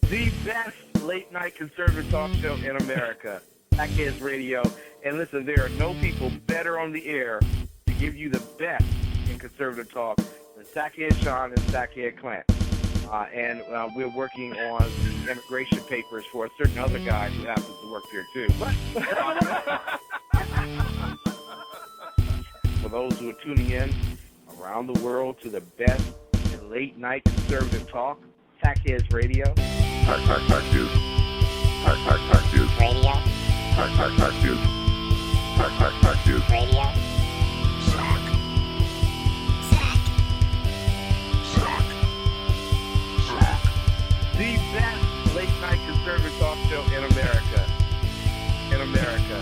The best late-night conservative talk show in America, Sack Head Radio. And listen, there are no people better on the air to give you the best in conservative talk than Sack Head Sean and Sack Head Clint. And we're working on the immigration papers for a certain other guy who happens to work here, too. For those who are tuning in around the world to the best in late-night conservative talk, Sack Head Radio. Sack News. Sack News. Radio. Sack News. Sack News. Radio. Sack. The best late-night conservative talk show in America. In America.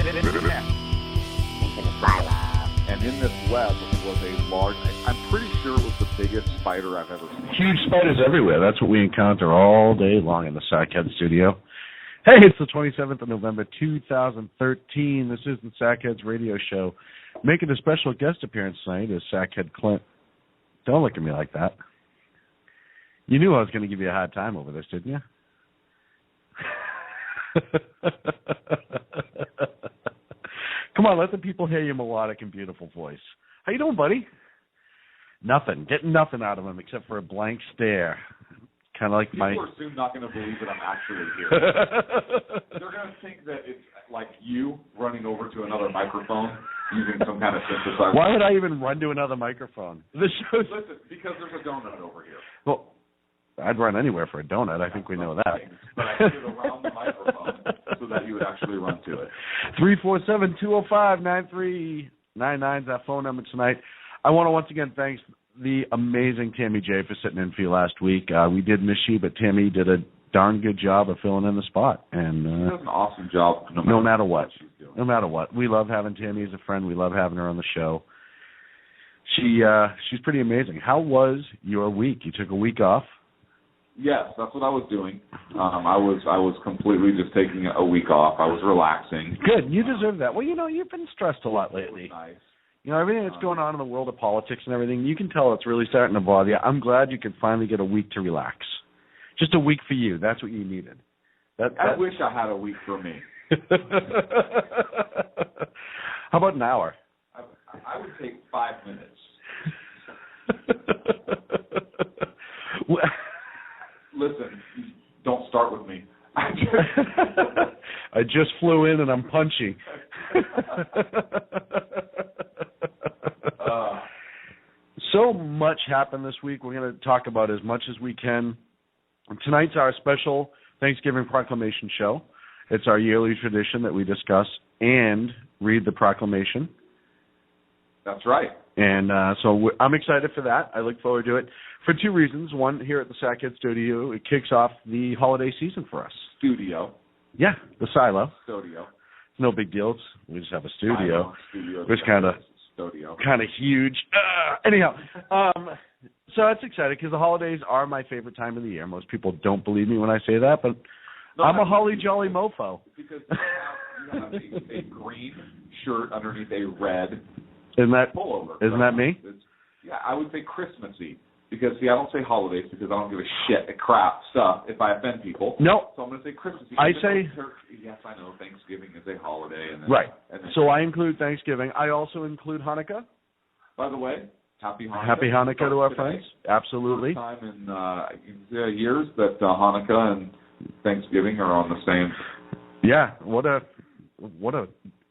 Into the silo. And in this web was a large, I'm pretty sure it was the biggest spider I've ever seen. Huge spiders everywhere. That's what we encounter all day long in the Sack Head studio. Hey, it's the 27th of November, 2013. This is the Sack Head's radio show. Making a special guest appearance tonight is Sack Head Clint. Don't look at me like that. You knew I was going to give you a hard time over this, didn't you? Come on, let the people hear your melodic and beautiful voice. How you doing, buddy? Nothing. Getting nothing out of him except for a blank stare. Kind of like People my... are soon not going to believe that I'm actually here. They're going to think that it's like you running over to another microphone using some kind of synthesizer. Why would I even run to another microphone? This show's... Listen, because there's a donut over here. Well, I'd run anywhere for a donut. I think we know that. But I put it around the microphone so that you would actually run to it. 347-205-9399 is that phone number tonight. I want to once again thank the amazing Tammy J for sitting in for you last week. We did miss you, but Tammy did a darn good job of filling in the spot. And she does an awesome job no matter what. She's doing. No matter what. We love having Tammy as a friend. We love having her on the show. She's pretty amazing. How was your week? You took a week off? Yes, that's what I was doing. I was completely just taking a week off. I was relaxing. Good. You deserve that. Well, you've been stressed a lot lately. Nice. Everything that's going on in the world of politics and everything, you can tell it's really starting to bother you. I'm glad you could finally get a week to relax. Just a week for you. That's what you needed. I wish I had a week for me. How about an hour? I would take 5 minutes. Listen, don't start with me. I just flew in and I'm punchy. So much happened this week. We're going to talk about as much as we can. Tonight's our special Thanksgiving Proclamation show. It's our yearly tradition that we discuss and read the Proclamation. That's right. And so I'm excited for that. I look forward to it for two reasons. One, here at the Sack Head Studio, it kicks off the holiday season for us. Studio. Yeah, the silo. Studio. It's no big deal. We just have a studio. Studio. It's kind of huge. Anyhow, so that's exciting because the holidays are my favorite time of the year. Most people don't believe me when I say that, but I'm a holly jolly mofo. Because you have a green shirt underneath a red pullover. Isn't that me? Yeah, I would say Christmassy. Because, I don't say holidays because I don't give a shit at crap stuff if I offend people. No. So I'm going to say Christmassy. I say... Yes, I know Thanksgiving is a holiday. And then, right. And then, so I include Thanksgiving. I also include Hanukkah. By the way, Happy Hanukkah. Happy Hanukkah to our friends. Absolutely. First time in years that Hanukkah and Thanksgiving are on the same... Yeah, what a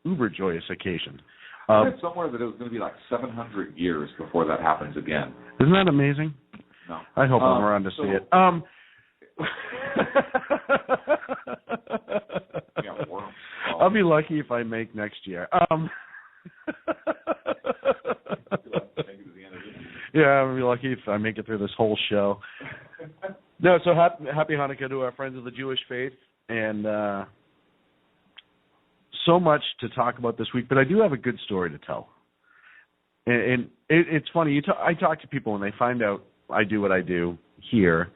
uber joyous occasion. I read somewhere that it was going to be like 700 years before that happens again. Isn't that amazing? No. I hope I'm around to see it. I'll be lucky if I make next year. Yeah, I'll be lucky if I make it through this whole show. No, so happy Hanukkah to our friends of the Jewish faith, and so much to talk about this week, but I do have a good story to tell. And it's funny. I talk to people when they find out I do what I do here.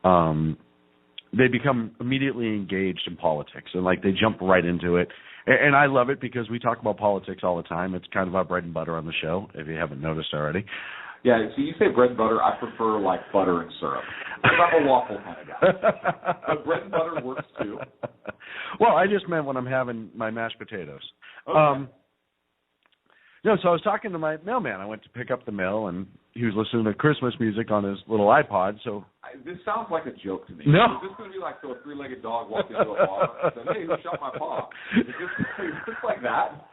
They become immediately engaged in politics, and they jump right into it. And I love it because we talk about politics all the time. It's kind of our bread and butter on the show, if you haven't noticed already. Yeah, so you say bread and butter. I prefer, like, butter and syrup. I'm a waffle kind of guy. But bread and butter works, too. Well, I just meant when I'm having my mashed potatoes. Okay. No, so I was talking to my mailman. I went to pick up the mail, and he was listening to Christmas music on his little iPod. So this sounds like a joke to me. No. Is this going to be like a three-legged dog walked into a bar and said, "Hey, who shot my paw?" Is this like that?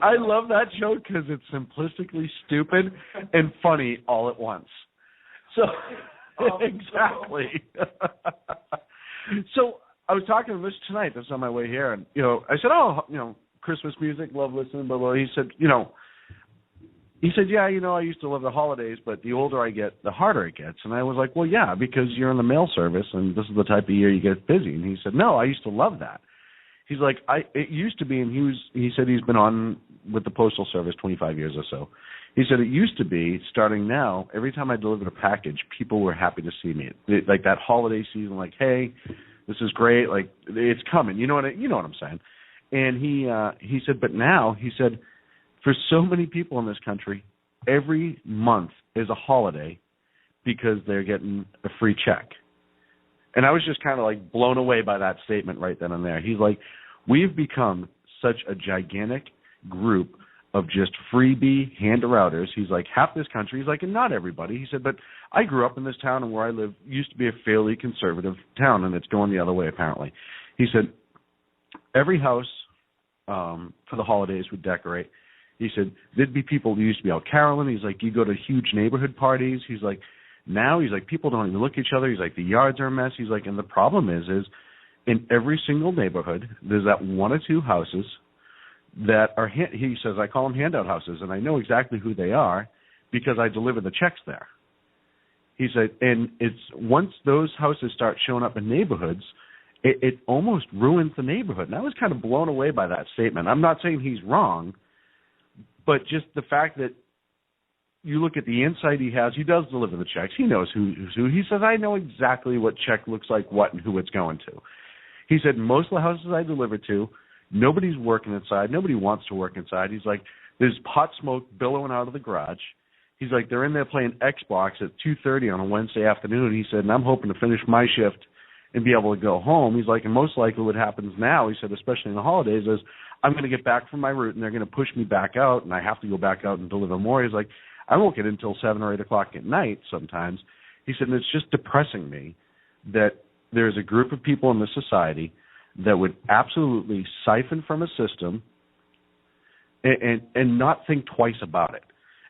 I love that joke because it's simplistically stupid and funny all at once. So exactly. So I was talking to Rich tonight. That's on my way here, and I said, "Oh, Christmas music, love listening." Blah blah. He said, "Yeah, I used to love the holidays, but the older I get, the harder it gets." And I was like, "Well, yeah, because you're in the mail service, and this is the type of year you get busy." And he said, "No, I used to love that." He's like, it used to be, and he said he's been on with the Postal Service 25 years or so. He said it used to be, starting now, every time I delivered a package, people were happy to see me. Like that holiday season, like, hey, this is great, like it's coming. You know what I'm saying? And he said, but now, he said, for so many people in this country, every month is a holiday because they're getting a free check. And I was just kind of like blown away by that statement right then and there. He's like, we've become such a gigantic group of just freebie hand-arouters. He's like, half this country, he's like, and not everybody. He said, but I grew up in this town, and where I live used to be a fairly conservative town, and it's going the other way apparently. He said, every house for the holidays would decorate. He said, there'd be people who used to be out caroling. He's like, you go to huge neighborhood parties. He's like, now, he's like, people don't even look at each other. He's like, the yards are a mess. He's like, and the problem is in every single neighborhood, there's that one or two houses that are, he says, I call them handout houses, and I know exactly who they are because I deliver the checks there. He said, and it's once those houses start showing up in neighborhoods, it almost ruins the neighborhood. And I was kind of blown away by that statement. I'm not saying he's wrong, but just the fact that you look at the insight he has, he does deliver the checks. He knows who's who. He says, I know exactly what check looks like what and who it's going to. He said, most of the houses I deliver to, nobody's working inside. Nobody wants to work inside. He's like, there's pot smoke billowing out of the garage. He's like, they're in there playing Xbox at 2:30 on a Wednesday afternoon. He said, and I'm hoping to finish my shift and be able to go home. He's like, and most likely what happens now, he said, especially in the holidays, is I'm going to get back from my route, and they're going to push me back out, and I have to go back out and deliver more. He's like, I won't get in until 7 or 8 o'clock at night sometimes. He said, and it's just depressing me that there's a group of people in this society that would absolutely siphon from a system and not think twice about it.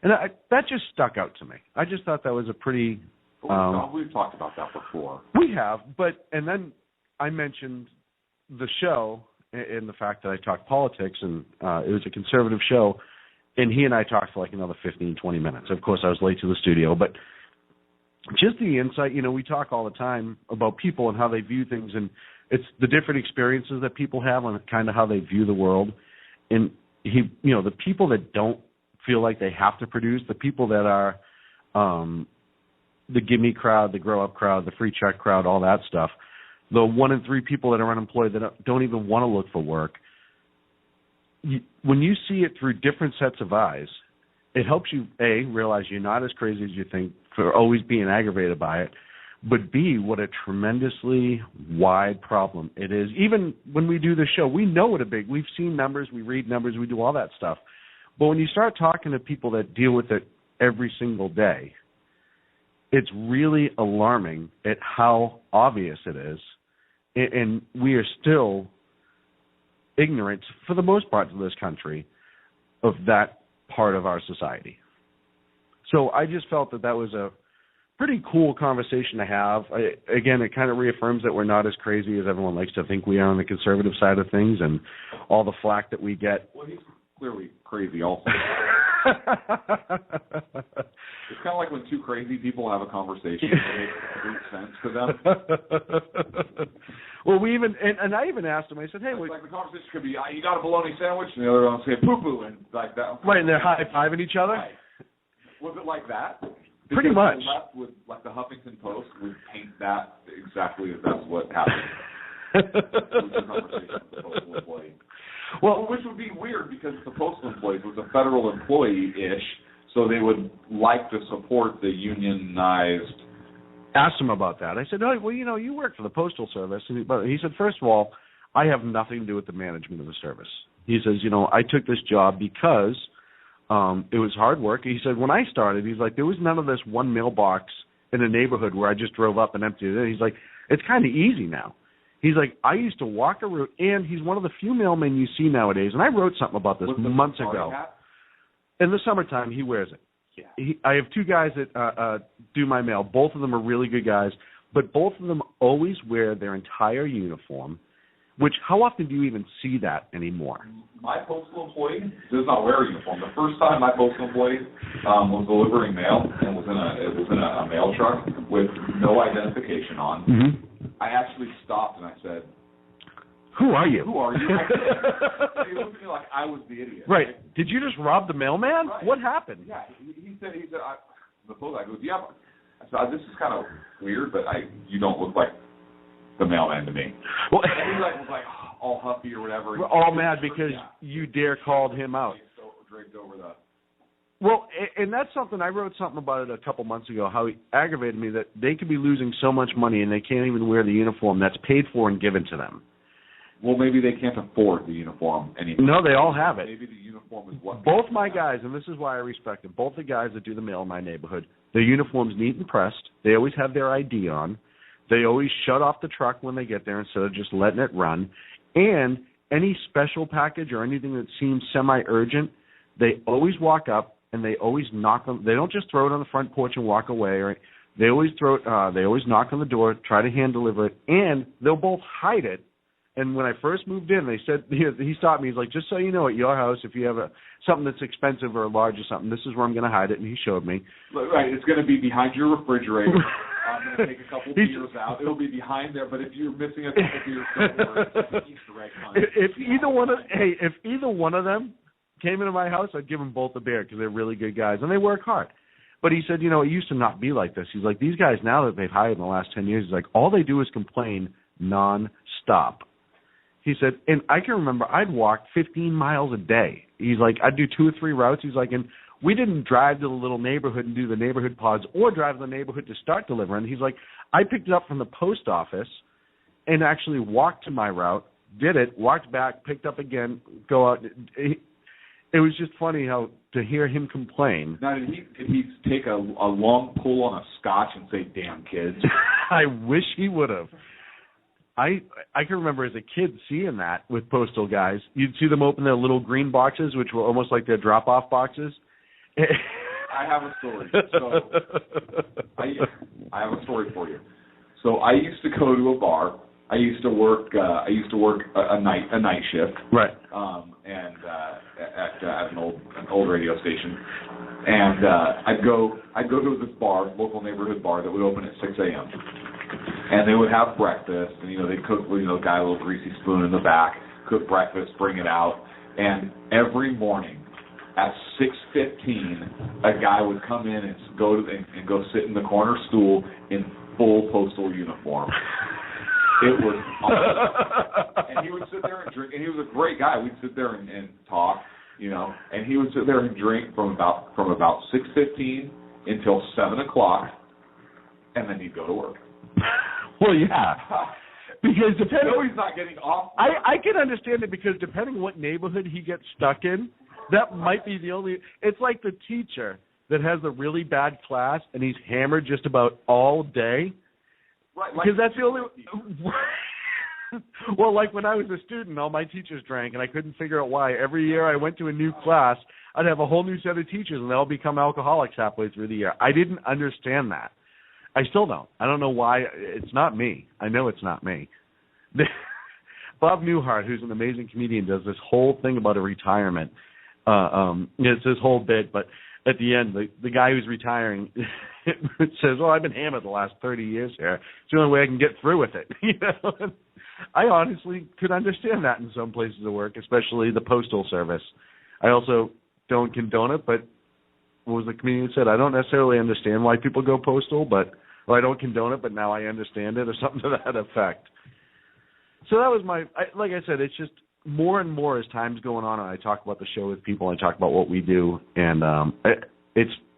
And that just stuck out to me. I just thought that was a pretty... we've talked about that before. We have, and then I mentioned the show and the fact that I talked politics, and it was a conservative show, and he and I talked for like another 15, 20 minutes. Of course, I was late to the studio, but just the insight, we talk all the time about people and how they view things, and it's the different experiences that people have and kind of how they view the world. And the people that don't feel like they have to produce, the people that are the gimme crowd, the grow up crowd, the free check crowd, all that stuff, the 1 in 3 people that are unemployed that don't even want to look for work, when you see it through different sets of eyes, it helps you, A, realize you're not as crazy as you think for always being aggravated by it, but B, what a tremendously wide problem it is. Even when we do the show, we know what we've seen numbers, we read numbers, we do all that stuff. But when you start talking to people that deal with it every single day, it's really alarming at how obvious it is. And we are still ignorant, for the most part of this country, of that part of our society. So I just felt that was a pretty cool conversation to have. Again, it kind of reaffirms that we're not as crazy as everyone likes to think we are on the conservative side of things, and all the flack that we get. Well, he's clearly crazy also. It's kind of like when two crazy people have a conversation. It makes complete sense to them. Well, I even asked him, I said, hey, like the conversation could be, you got a bologna sandwich, and the other one say poo-poo, and like that. Right, and they're high-fiving each other? Right. Was it like that? Pretty much. The left would, like the Huffington Post, would paint that exactly as that's what happened. Well, which would be weird because it's a postal employee, so it's a federal employee-ish, So they would like to support the unionized. Asked him about that. I said, "Oh, well, you work for the Postal Service." But he said, first of all, I have nothing to do with the management of the service. He says, I took this job because it was hard work. He said, when I started, he's like, there was none of this one mailbox in a neighborhood where I just drove up and emptied it. He's like, it's kind of easy now. He's like, I used to walk a route, and he's one of the few mailmen you see nowadays, and I wrote something about this months ago. In the summertime, he wears it. Yeah. I have two guys that do my mail. Both of them are really good guys, but both of them always wear their entire uniform, which how often do you even see that anymore? My postal employee does not wear a uniform. The first time my postal employee was delivering mail and was in a mail truck with no identification on, I actually stopped and I said, Who are you? Who are you? He looked at me like I was the idiot. Right. Did you just rob the mailman? Right. what happened? Yeah, he said, the post guy goes, yeah. I said, this is kind of weird, but you don't look like the mailman to me. Well, and he was like all huffy or whatever. We're all mad because you dare called him out. So draped over the. Well, and that's something, I wrote something about it a couple months ago, how he aggravated me that they could be losing so much money and they can't even wear the uniform that's paid for and given to them. Well, maybe they can't afford the uniform anymore. No, they all have it. Maybe the uniform is what. Both my guys, and this is why I respect them, both the guys that do the mail in my neighborhood, their uniform's neat and pressed. They always have their ID on. They always shut off the truck when they get there instead of just letting it run. And any special package or anything that seems semi-urgent, they always walk up and they always knock on. They don't just throw it on the front porch and walk away. Or they always they always knock on the door, try to hand deliver it, and they'll both hide it. And when I first moved in, they said, he stopped me. He's like, just so you know, at your house, if you have something that's expensive or large or something, this is where I'm going to hide it. And he showed me. Right, it's going to be behind your refrigerator. I'm going to take a couple beers out. It'll be behind there. But if you're missing a couple beers, don't worry. It's an Easter egg hunt. If either one of them came into my house, I'd give them both a beer because they're really good guys and they work hard. But he said, it used to not be like this. He's like, these guys now that they've hired in the last 10 years, he's like, all they do is complain nonstop. He said, and I can remember I'd walk 15 miles a day. He's like, I'd do 2 or 3 routes. He's like, and we didn't drive to the little neighborhood and do the neighborhood pods or drive to the neighborhood to start delivering. He's like, I picked it up from the post office and actually walked to my route, did it, walked back, picked up again, go out. It was just funny how to hear him complain. Now, did he take a long pull on a scotch and say, damn kids? I wish he would have. I can remember as a kid seeing that with postal guys. You'd see them open their little green boxes, which were almost like their drop-off boxes. I have a story. So I have a story for you. So I used to go to a bar. I used to work a night shift. Right. And at an old radio station. And I'd go to this bar, local neighborhood bar that would open at 6 a.m. And they would have breakfast, and they'd cook, guy a little greasy spoon in the back, cook breakfast, bring it out, and every morning at 6:15, a guy would come in and go sit in the corner stool in full postal uniform. It was awesome. And he would sit there and drink, and he was a great guy. We'd sit there and talk, and he would sit there and drink from about 6:15 until 7 o'clock, and then he'd go to work. Well, yeah. Because he's not getting off. I can understand it because depending what neighborhood he gets stuck in, that might be the only. It's like the teacher that has a really bad class and he's hammered just about all day. Right. Because that's the only. Well, like when I was a student, all my teachers drank, and I couldn't figure out why. Every year I went to a new class, I'd have a whole new set of teachers, and they all become alcoholics halfway through the year. I didn't understand that. I still don't. I don't know why. It's not me. I know it's not me. Bob Newhart, who's an amazing comedian, does this whole thing about a retirement. It's his whole bit, but at the end, the guy who's retiring says, I've been hammered the last 30 years here. It's the only way I can get through with it. I honestly could understand that in some places of work, especially the Postal Service. I also don't condone it, but what was the comedian said? I don't necessarily understand why people go postal, but I don't condone it, but now I understand it, or something to that effect. So that was like I said, it's just more and more as time's going on, and I talk about the show with people, and I talk about what we do, and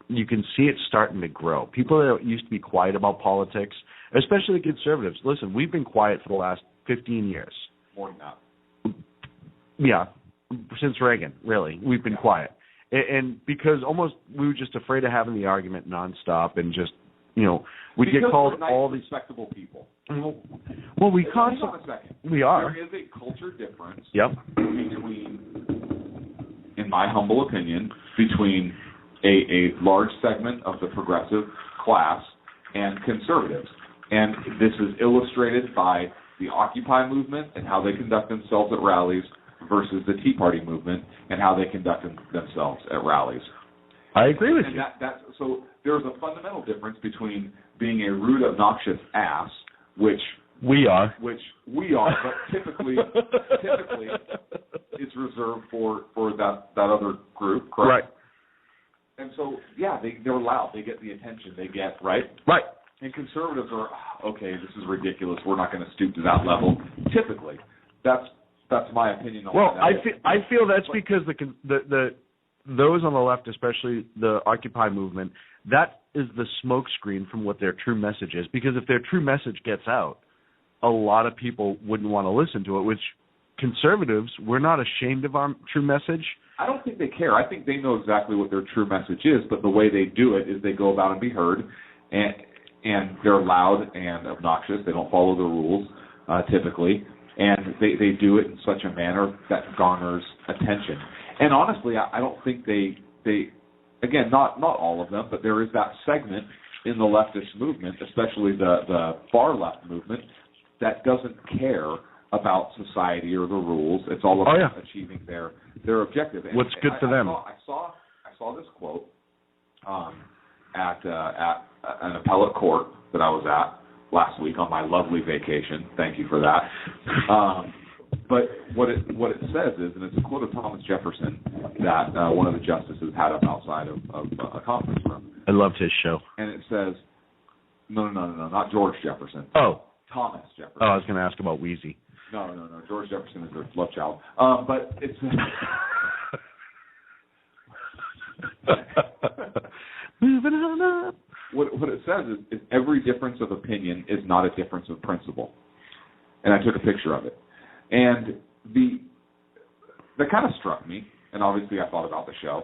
you can see it starting to grow. People that used to be quiet about politics, especially the conservatives. Listen, we've been quiet for the last 15 years. More than that. Yeah, since Reagan, really, we've been quiet. And because almost we were just afraid of having the argument nonstop and just, we'd get called we're nice, all these respectable people. Well, we Hang on a second. We are. There is a culture difference. Yep. Between, in my humble opinion, between a large segment of the progressive class and conservatives. And this is illustrated by the Occupy movement and how they conduct themselves at rallies versus the Tea Party movement and how they conduct themselves at rallies. I agree with you. So there's a fundamental difference between being a rude, obnoxious ass, which we are, but typically it's reserved for that other group, correct? Right. And so, yeah, they're loud. They get the attention they get, right? Right. And conservatives are, okay, this is ridiculous. We're not going to stoop to that level. Typically, that's my opinion on that. Well, I feel that's because the those on the left, especially the Occupy movement, that is the smokescreen from what their true message is. Because if their true message gets out, a lot of people wouldn't want to listen to it, which conservatives, we're not ashamed of our true message. I don't think they care. I think they know exactly what their true message is, but the way they do it is they go about and be heard, and they're loud and obnoxious. They don't follow the rules, typically, and they do it in such a manner that garners attention. And honestly, I don't think they again, not all of them, but there is that segment in the leftist movement, especially the far left movement, that doesn't care about society or the rules. It's all about achieving their objective. And what's good for them? I saw this quote at an appellate court that I was at last week on my lovely vacation. Thank you for that. But what it says is, and it's a quote of Thomas Jefferson that one of the justices had up outside of a conference room. I loved his show. And it says, no, not George Jefferson. Oh. Thomas Jefferson. Oh, I was going to ask about Wheezy. No. George Jefferson is their love child. But it's... Moving on up. What it says is every difference of opinion is not a difference of principle. And I took a picture of it. And that kind of struck me, and obviously I thought about the show,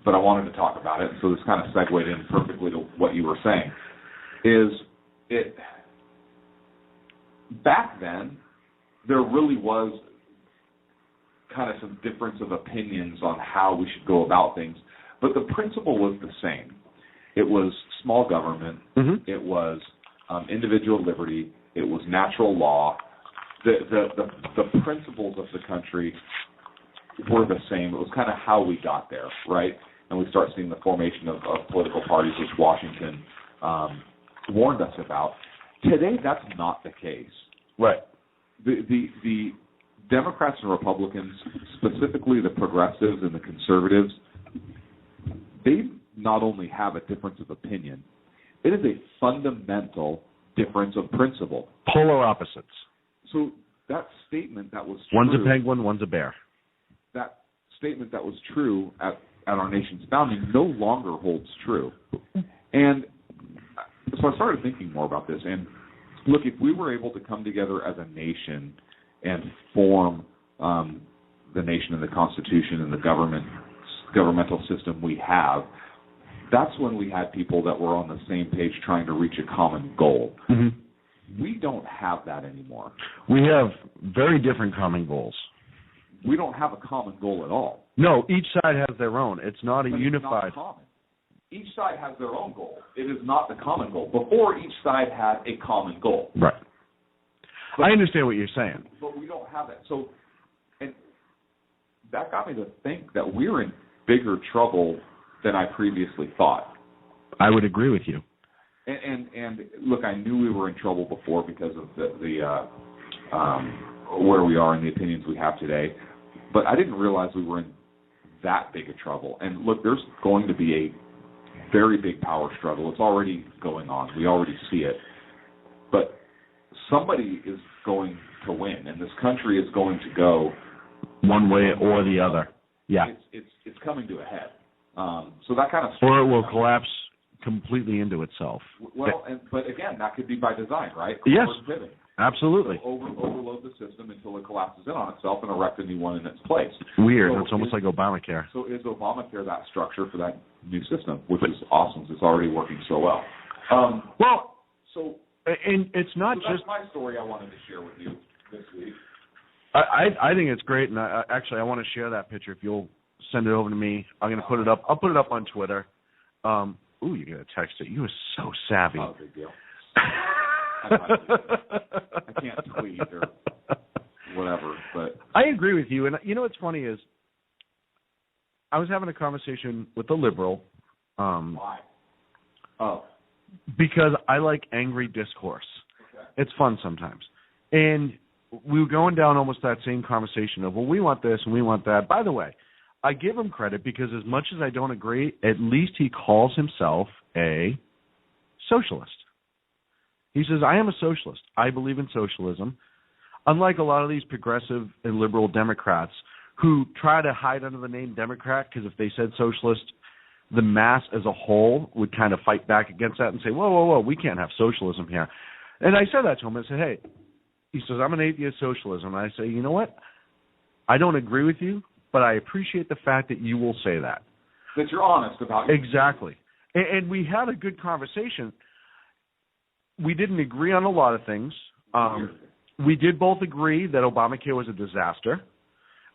but I wanted to talk about it, so this kind of segued in perfectly to what you were saying. Back then, there really was kind of some difference of opinions on how we should go about things, but the principle was the same. It was small government. Mm-hmm. It was individual liberty. It was natural law. The principles of the country were the same. It was kind of how we got there, right? And we start seeing the formation of political parties, which Washington warned us about. Today, that's not the case. Right. The Democrats and Republicans, specifically the progressives and the conservatives, they not only have a difference of opinion, it is a fundamental difference of principle. Polar opposites. So that statement that was true... One's a penguin, one's a bear. That statement that was true at our nation's founding no longer holds true. And so I started thinking more about this. And look, if we were able to come together as a nation and form the nation and the Constitution and the governmental system we have, that's when we had people that were on the same page trying to reach a common goal. Mm-hmm. We don't have that anymore. We have very different common goals. We don't have a common goal at all. No, each side has their own. It's not a unified. It's not common. Each side has their own goal. It is not the common goal. Before, each side had a common goal. Right. But, I understand what you're saying. But we don't have that. So, and that got me to think that we're in bigger trouble than I previously thought. I would agree with you. And look, I knew we were in trouble before because of the where we are and the opinions we have today, but I didn't realize we were in that big a trouble. And look, there's going to be a very big power struggle. It's already going on. We already see it. But somebody is going to win, and this country is going to go one way or the other. Yeah, it's coming to a head. So that kind of or it will collapse completely into itself. Well, but again, that could be by design, right? Yes, Pivoting. Absolutely. So overload the system until it collapses in on itself and erect a new one in its place. Weird. So it's almost like Obamacare. So is Obamacare that structure for that new system, which is awesome. It's already working so well. And it's not so just... That's my story I wanted to share with you this week. I think it's great, and I want to share that picture. If you'll send it over to me, I'm going to put it up. I'll put it up on Twitter. Ooh, you're going to text it. You are so savvy. Not a big deal. I can't tweet or whatever, but I agree with you. And you know what's funny is I was having a conversation with a liberal. Why? Oh. Because I like angry discourse. Okay. It's fun sometimes. And we were going down almost that same conversation of, well, we want this and we want that. By the way, I give him credit because as much as I don't agree, at least he calls himself a socialist. He says, I am a socialist. I believe in socialism. Unlike a lot of these progressive and liberal Democrats who try to hide under the name Democrat because if they said socialist, the mass as a whole would kind of fight back against that and say, whoa, we can't have socialism here. And I said that to him. I said, hey, he says, I'm an atheist socialism. And I say, you know what? I don't agree with you, but I appreciate the fact that you will say that. That you're honest about it. Exactly. And we had a good conversation. We didn't agree on a lot of things. We did both agree that Obamacare was a disaster.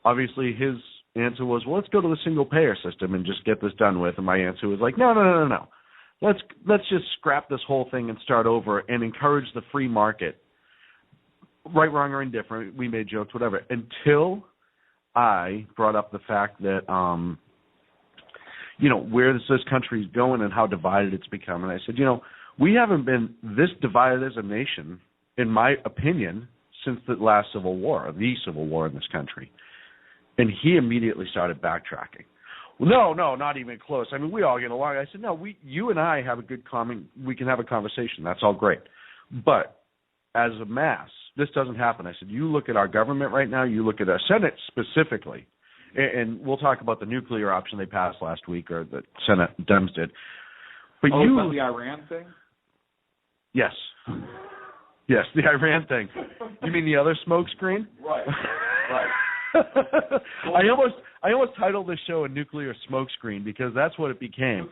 Obviously, his answer was, well, let's go to the single-payer system and just get this done with. And my answer was like, no. Let's just scrap this whole thing and start over and encourage the free market. Right, wrong, or indifferent. We made jokes, whatever. Until I brought up the fact that, where this country's going and how divided it's become. And I said, we haven't been this divided as a nation, in my opinion, since the last Civil War, or the Civil War in this country. And he immediately started backtracking. Well, no, not even close. I mean, we all get along. I said, no, you and I have a good we can have a conversation. That's all great. But as a mass, this doesn't happen. I said, you look at our government right now, you look at our Senate specifically, and we'll talk about the nuclear option they passed last week, or the Senate Dems did. But is that the Iran thing? Yes. Yes, the Iran thing. You mean the other smokescreen? Right. I almost titled this show a Nuclear Smokescreen because that's what it became.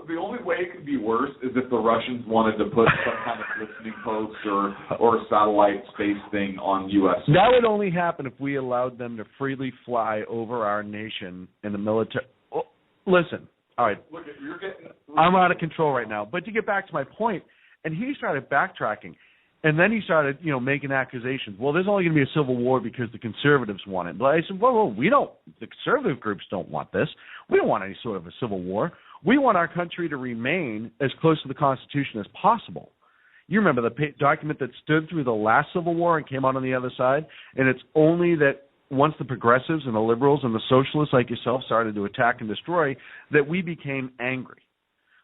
The only way it could be worse is if the Russians wanted to put some kind of listening post or satellite space thing on U.S. That would only happen if we allowed them to freely fly over our nation in the military. Oh, listen, all right, I'm out of control right now. But to get back to my point, and he started backtracking. And then he started, making accusations. Well, there's only going to be a civil war because the conservatives want it. But I said, whoa, the conservative groups don't want this. We don't want any sort of a civil war. We want our country to remain as close to the Constitution as possible. You remember the document that stood through the last Civil War and came out on the other side? And it's only that once the progressives and the liberals and the socialists like yourself started to attack and destroy that we became angry.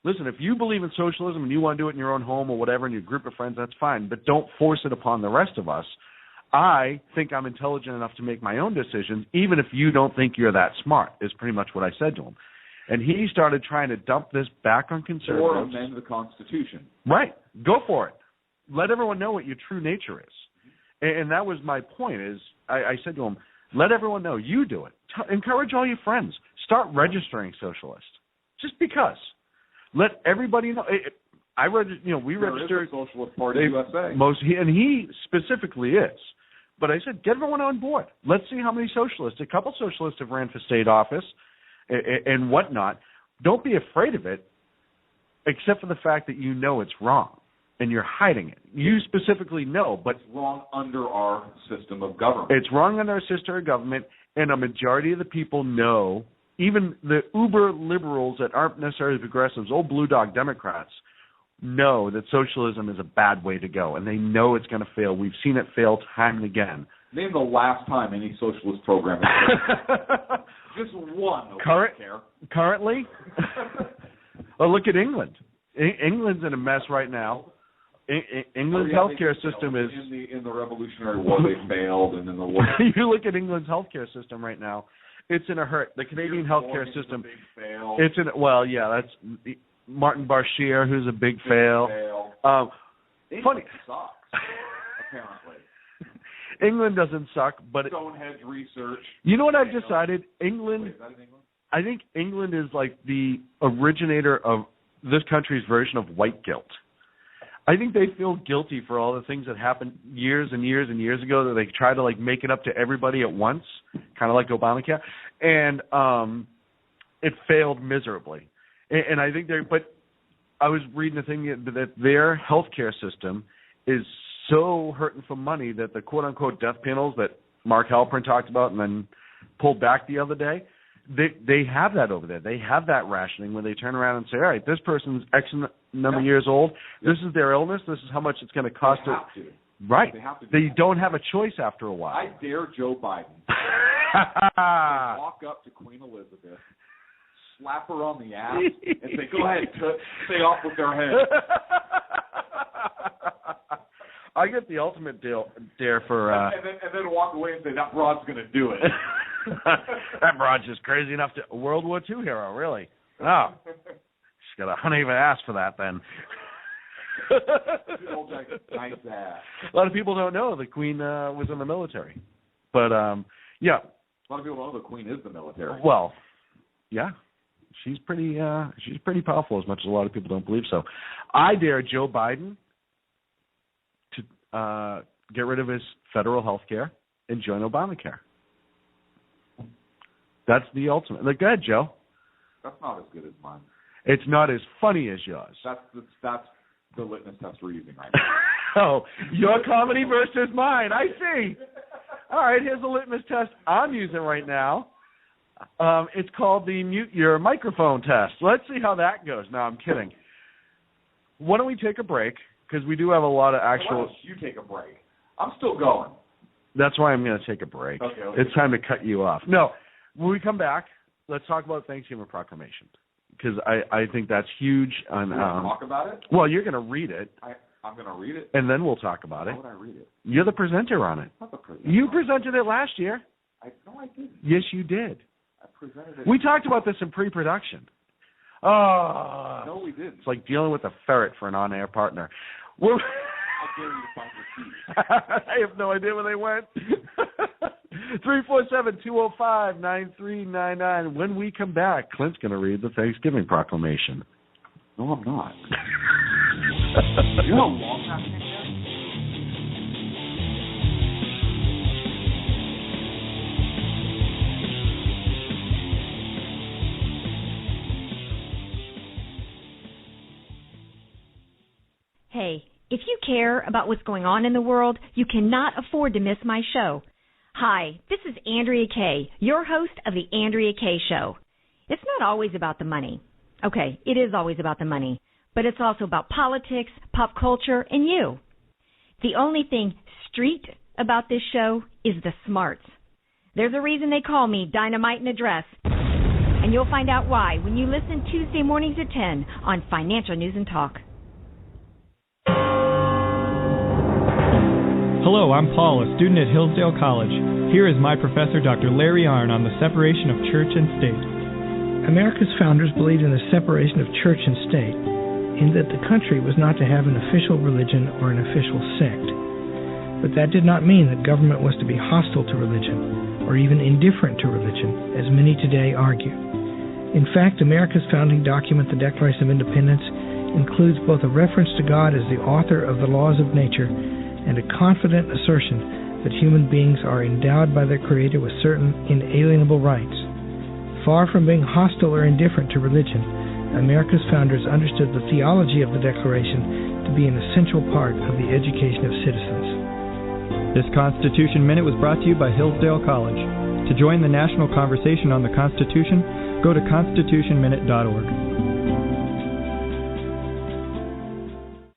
Listen, if you believe in socialism and you want to do it in your own home or whatever in your group of friends, that's fine. But don't force it upon the rest of us. I think I'm intelligent enough to make my own decisions, even if you don't think you're that smart, is pretty much what I said to him. And he started trying to dump this back on conservatives. Or amend the Constitution. Right. Go for it. Let everyone know what your true nature is. And that was my point, is I said to him, let everyone know you do it. Encourage all your friends. Start registering socialist. Just because. Let everybody know. We registered. Socialist Party USA. And he specifically is. But I said, get everyone on board. Let's see how many socialists. A couple socialists have ran for state office and whatnot. Don't be afraid of it, except for the fact that you know it's wrong and you're hiding it. You specifically know, but it's wrong under our system of government. It's wrong under our system of government, and a majority of the people know. Even the uber liberals that aren't necessarily progressives, old blue dog Democrats, know that socialism is a bad way to go, and they know it's going to fail. We've seen it fail time and again. Name the last time any socialist program has just one. Currently? Well, look at England. England's in a mess right now. England's healthcare system is... In the Revolutionary War, they failed, and in the war... You look at England's healthcare system right now, It's in a hurt. The Canadian healthcare system. Big fail. It's in. Well, yeah, that's Martin Bashir, who's a big fail. Funny. Sucks, apparently. England doesn't suck, but Stonehenge research. You know what I've decided? England. Wait, is that in England? I think England is like the originator of this country's version of white guilt. I think they feel guilty for all the things that happened years and years and years ago that they try to like make it up to everybody at once, kind of like Obamacare, and it failed miserably. And I think but I was reading a thing that their healthcare system is so hurting for money that the quote unquote death panels that Mark Halperin talked about and then pulled back the other day, they have that over there. They have that rationing where they turn around and say, all right, this person's X number of years old. This is their illness. This is how much it's going to cost. They have to. Right. They have to They don't have a choice after a while. I dare Joe Biden to walk up to Queen Elizabeth, slap her on the ass, and say, go ahead, stay off with their head. I get the ultimate dare for... and then walk away and say, that broad's going to do it. That broad's just crazy enough to... World War II hero, really. Oh. She's got to even ask for that, then. Nice ass. A lot of people don't know the Queen was in the military. But, yeah. A lot of people don't know the Queen is the military. Well, yeah. She's pretty powerful, as much as a lot of people don't believe so. I dare Joe Biden to get rid of his federal health care and join Obamacare. That's the ultimate. Go ahead, Joe. That's not as good as mine. It's not as funny as yours. That's the litmus test we're using right now. Oh, your comedy versus mine. I see. All right, here's the litmus test I'm using right now. It's called the mute your microphone test. Let's see how that goes. No, I'm kidding. Why don't we take a break? Because we do have a lot of actual... Why don't you take a break? I'm still going. That's why I'm going to take a break. Okay. It's time to cut you off. No, when we come back, let's talk about Thanksgiving Proclamation. Because I think that's huge. You want to talk about it? Well, you're going to read it. I'm going to read it. And then we'll talk about it. How would I read it? You're the presenter on it. I'm not the presenter. You presented it last year. No, I didn't. Yes, you did. I presented it. We talked about this in pre-production. Oh. No, we didn't. It's like dealing with a ferret for an on-air partner. How dare you to find your keys? I have no idea where they went. 347-205-9399. When we come back, Clint's going to read the Thanksgiving Proclamation. No, I'm not. You know how long that thing is? Hey, if you care about what's going on in the world, you cannot afford to miss my show. Hi, this is Andrea Kaye, your host of The Andrea Kaye Show. It's not always about the money. Okay, it is always about the money, but it's also about politics, pop culture, and you. The only thing street about this show is the smarts. There's a reason they call me Dynamite in a Dress, and you'll find out why when you listen Tuesday mornings at 10 on Financial News and Talk. Hello, I'm Paul, a student at Hillsdale College. Here is my professor, Dr. Larry Arnn, on the separation of church and state. America's founders believed in the separation of church and state, in that the country was not to have an official religion or an official sect. But that did not mean that government was to be hostile to religion, or even indifferent to religion, as many today argue. In fact, America's founding document, the Declaration of Independence, includes both a reference to God as the author of the laws of nature and a confident assertion that human beings are endowed by their Creator with certain inalienable rights. Far from being hostile or indifferent to religion, America's founders understood the theology of the Declaration to be an essential part of the education of citizens. This Constitution Minute was brought to you by Hillsdale College. To join the national conversation on the Constitution, go to constitutionminute.org.